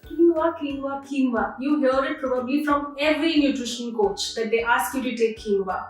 Quinoa, quinoa, quinoa. You hear it probably from every nutrition coach that they ask you to take quinoa.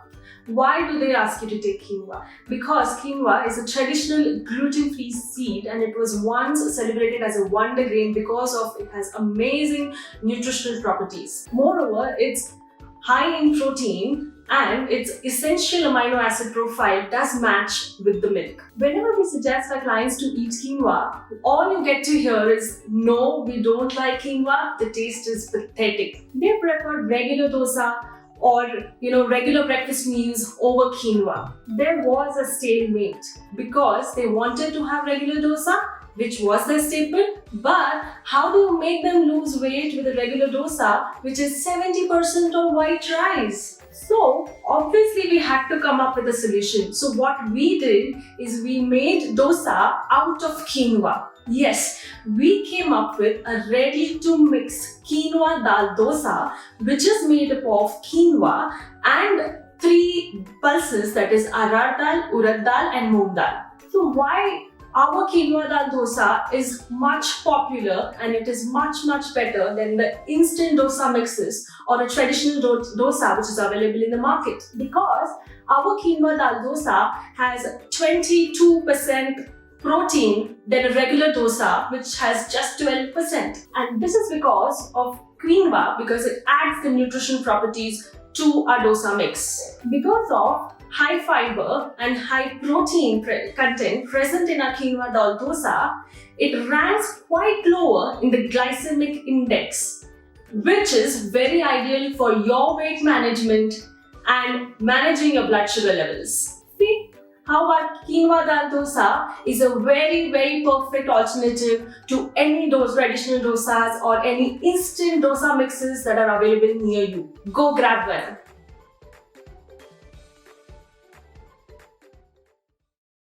Why do they ask you to take quinoa? Because quinoa is a traditional gluten-free seed and it was once celebrated as a wonder grain because of it has amazing nutritional properties. Moreover, it's high in protein and its essential amino acid profile does match with the milk. Whenever we suggest our clients to eat quinoa, all you get to hear is, no, we don't like quinoa, the taste is pathetic. They prefer regular dosa or regular breakfast meals over quinoa. There was a stalemate because they wanted to have regular dosa, which was their staple, but how do you make them lose weight with a regular dosa, which is 70% of white rice? So obviously we had to come up with a solution. So what we did is we made dosa out of quinoa. Yes, we came up with a ready-to-mix Quinoa Dal Dosa, which is made up of quinoa and 3 pulses, that is Arhar dal, Urad dal and Moong dal. So why our Quinoa Dal Dosa is much popular and it is much better than the instant dosa mixes or a traditional dosa which is available in the market? Because our Quinoa Dal Dosa has 22% protein than a regular dosa which has just 12%. And this is because of quinoa, because it adds the nutrition properties to our dosa mix. Because of high fiber and high protein content present in our Quinoa Dal Dosa, it ranks quite lower in the Glycemic Index, which is very ideal for your weight management and managing your blood sugar levels. See how our Quinoa Dal Dosa is a very perfect alternative to any traditional dosas or any instant dosa mixes that are available near you. Go grab one.